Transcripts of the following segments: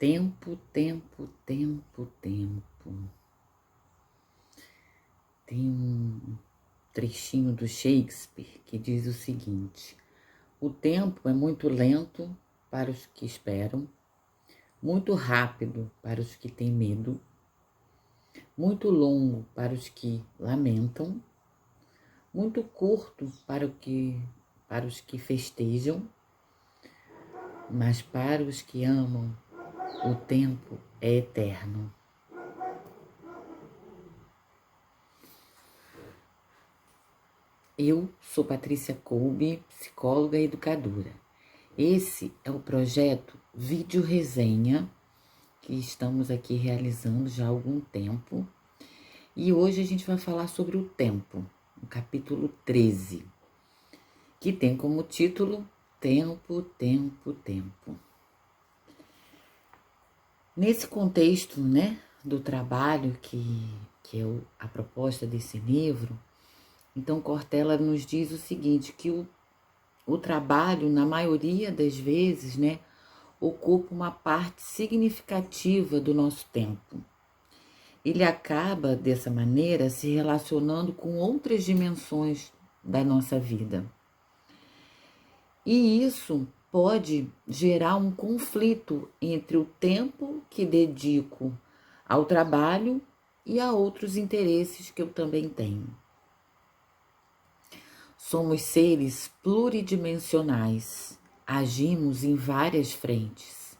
Tempo, tempo, tempo, tempo. Tem um trechinho do Shakespeare que diz o seguinte: o tempo é muito lento para os que esperam, muito rápido para os que têm medo, muito longo para os que lamentam, muito curto para os que festejam, mas para os que amam, o tempo é eterno. Eu sou Patrícia Kolbe, psicóloga e educadora. Esse é o projeto Vídeo Resenha, que estamos aqui realizando já há algum tempo. E hoje a gente vai falar sobre o tempo, no capítulo 13, que tem como título Tempo, Tempo, Tempo. Nesse contexto, do trabalho, que é a proposta desse livro, então Cortella nos diz o seguinte, que o trabalho, na maioria das vezes, ocupa uma parte significativa do nosso tempo. Ele acaba, dessa maneira, se relacionando com outras dimensões da nossa vida. E isso pode gerar um conflito entre o tempo que dedico ao trabalho e a outros interesses que eu também tenho. Somos seres pluridimensionais, agimos em várias frentes,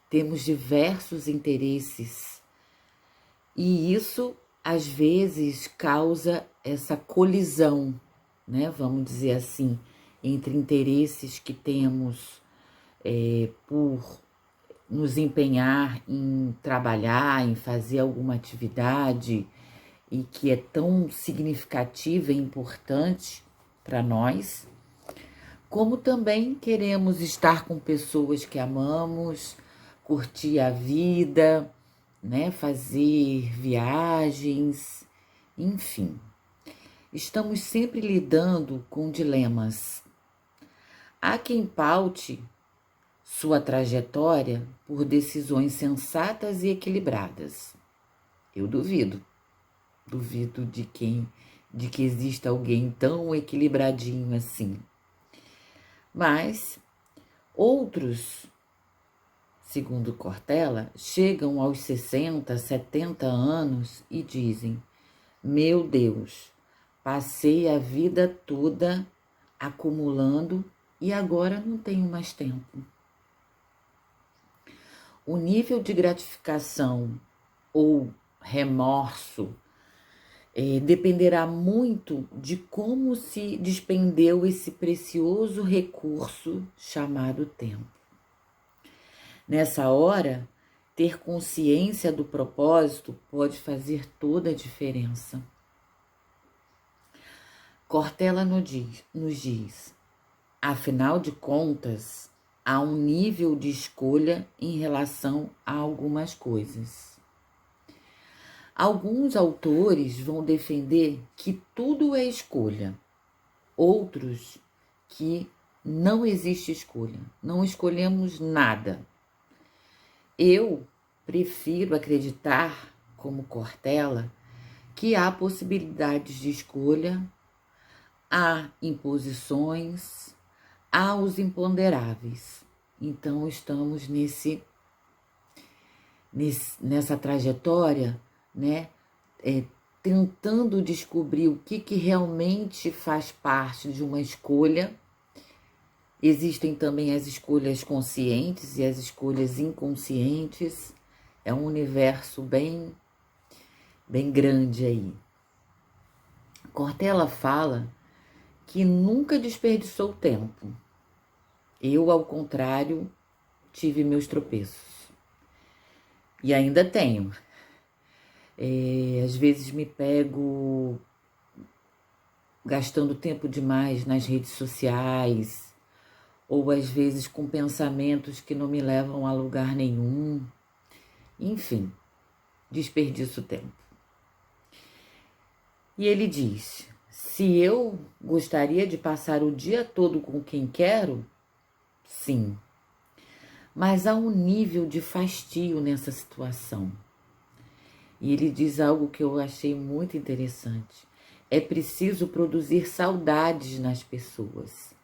temos diversos interesses e isso às vezes causa essa colisão, vamos dizer assim, entre interesses que temos por nos empenhar em trabalhar, em fazer alguma atividade e que é tão significativa e importante para nós, como também queremos estar com pessoas que amamos, curtir a vida, fazer viagens, enfim. Estamos sempre lidando com dilemas. Há quem paute sua trajetória por decisões sensatas e equilibradas. Eu duvido de que exista alguém tão equilibradinho assim. Mas outros, segundo Cortella, chegam aos 60, 70 anos e dizem: meu Deus, passei a vida toda acumulando e agora não tenho mais tempo. O nível de gratificação ou remorso dependerá muito de como se despendeu esse precioso recurso chamado tempo. Nessa hora, ter consciência do propósito pode fazer toda a diferença. Cortella nos diz, afinal de contas, há um nível de escolha em relação a algumas coisas. Alguns autores vão defender que tudo é escolha, outros que não existe escolha, não escolhemos nada. Eu prefiro acreditar, como Cortella, que há possibilidades de escolha, há imposições, há os imponderáveis. Então estamos nessa trajetória, tentando descobrir o que realmente faz parte de uma escolha. Existem também as escolhas conscientes e as escolhas inconscientes. É um universo bem grande aí. Cortella fala que nunca desperdiçou tempo. Eu, ao contrário, tive meus tropeços. E ainda tenho. Às vezes me pego gastando tempo demais nas redes sociais, ou às vezes com pensamentos que não me levam a lugar nenhum. Enfim, desperdiço tempo. E ele diz, se eu gostaria de passar o dia todo com quem quero, sim. mas há um nível de fastio nessa situação. E ele diz algo que eu achei muito interessante. É preciso produzir saudades nas pessoas.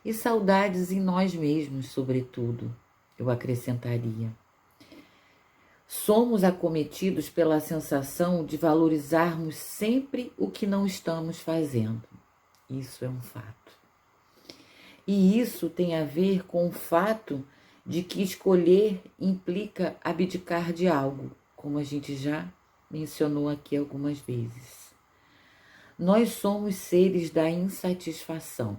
E saudades em nós mesmos, sobretudo, eu acrescentaria. Somos acometidos pela sensação de valorizarmos sempre o que não estamos fazendo. Isso é um fato. E isso tem a ver com o fato de que escolher implica abdicar de algo, como a gente já mencionou aqui algumas vezes. Nós somos seres da insatisfação.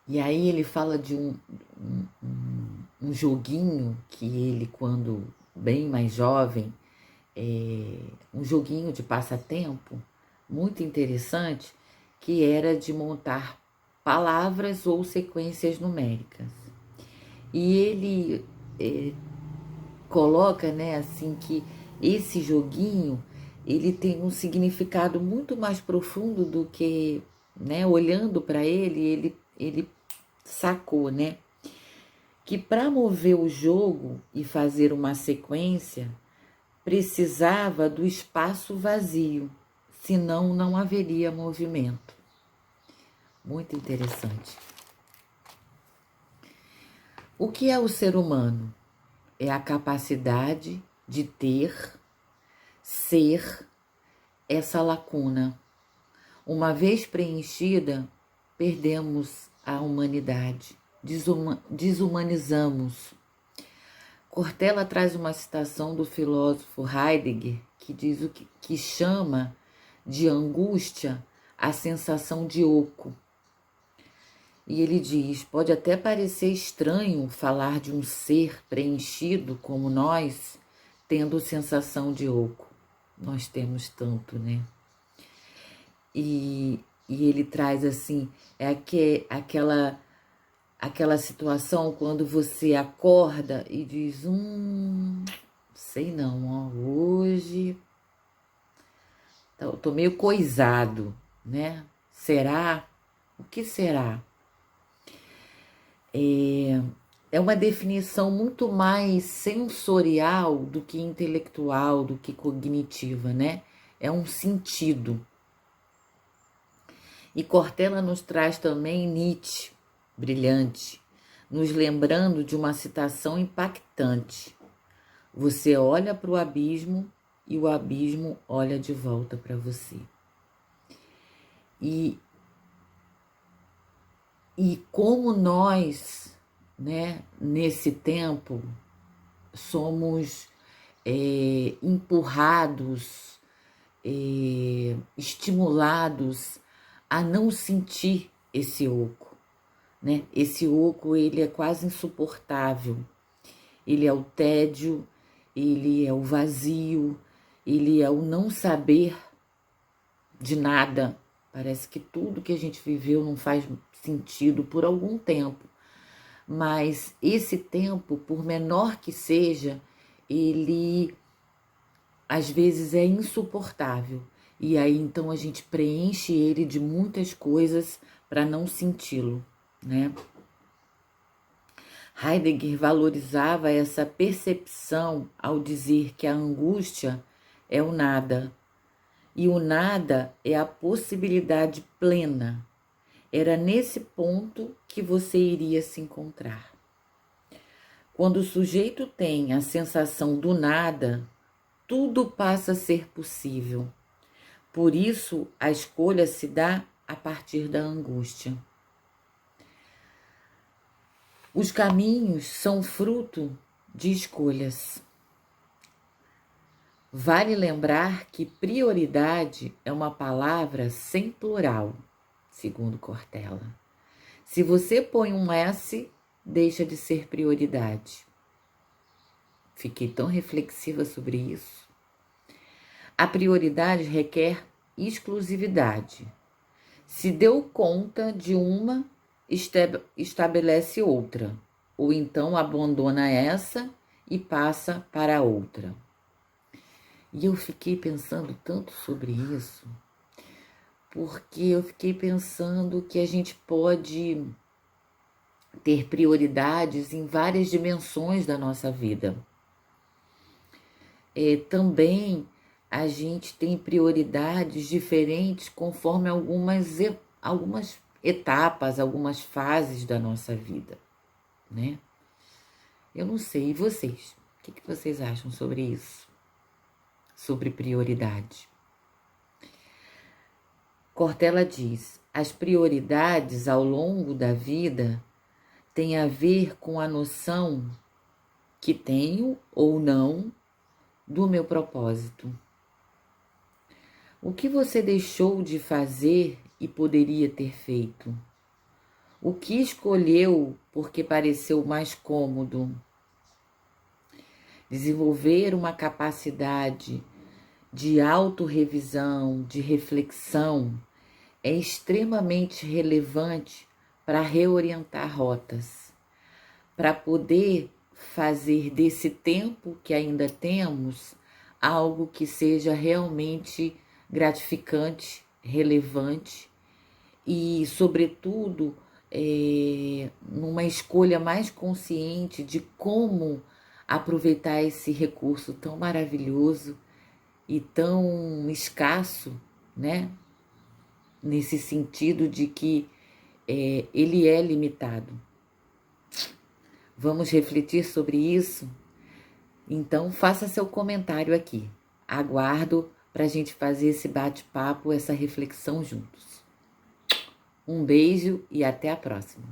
E aí ele fala de um joguinho que ele, quando bem mais jovem, um joguinho de passatempo muito interessante, que era de montar palavras ou sequências numéricas. E ele coloca, né, assim, que esse joguinho ele tem um significado muito mais profundo do que, né, olhando para ele sacou, né, que para mover o jogo e fazer uma sequência precisava do espaço vazio, senão não haveria movimento. Muito interessante. O que é o ser humano? É a capacidade de ser essa lacuna. Uma vez preenchida, perdemos a humanidade, desumanizamos. Cortella traz uma citação do filósofo Heidegger, que diz que chama de angústia a sensação de oco. E ele diz: pode até parecer estranho falar de um ser preenchido como nós, tendo sensação de oco. Nós temos tanto, né? E ele traz assim, aquela situação quando você acorda e diz, sei não, ó, hoje eu tô meio coisado, né? Será? O que será? É uma definição muito mais sensorial do que intelectual, do que cognitiva, né? É um sentido. E Cortella nos traz também Nietzsche, brilhante, nos lembrando de uma citação impactante. Você olha para o abismo e o abismo olha de volta para você. E como nós, né, nesse tempo, somos empurrados, estimulados a não sentir esse oco, né? Esse oco, ele é quase insuportável. Ele é o tédio, ele é o vazio, ele é o não saber de nada. Parece que tudo que a gente viveu não faz sentido por algum tempo. Mas esse tempo, por menor que seja, ele às vezes é insuportável. E aí então a gente preenche ele de muitas coisas para não senti-lo, né? Heidegger valorizava essa percepção ao dizer que a angústia é o nada. E o nada é a possibilidade plena. Era nesse ponto que você iria se encontrar. Quando o sujeito tem a sensação do nada, tudo passa a ser possível. Por isso, a escolha se dá a partir da angústia. Os caminhos são fruto de escolhas. Vale lembrar que prioridade é uma palavra sem plural, segundo Cortella. Se você põe um S, deixa de ser prioridade. Fiquei tão reflexiva sobre isso. A prioridade requer exclusividade. Se deu conta de uma, estabelece outra, ou então abandona essa e passa para a outra. E eu fiquei pensando tanto sobre isso, porque eu fiquei pensando que a gente pode ter prioridades em várias dimensões da nossa vida. Também a gente tem prioridades diferentes conforme algumas etapas, algumas fases da nossa vida, né? Eu não sei, e vocês? O que vocês acham sobre isso? Sobre prioridade? Cortella diz: as prioridades ao longo da vida têm a ver com a noção que tenho ou não do meu propósito. O que você deixou de fazer e poderia ter feito? O que escolheu porque pareceu mais cômodo? Desenvolver uma capacidade de autorrevisão, de reflexão, é extremamente relevante para reorientar rotas, para poder fazer desse tempo que ainda temos algo que seja realmente gratificante, relevante e, sobretudo, numa escolha mais consciente de como aproveitar esse recurso tão maravilhoso e tão escasso, né? Nesse sentido de que ele é limitado. Vamos refletir sobre isso? Então, faça seu comentário aqui. Aguardo para a gente fazer esse bate-papo, essa reflexão juntos. Um beijo e até a próxima.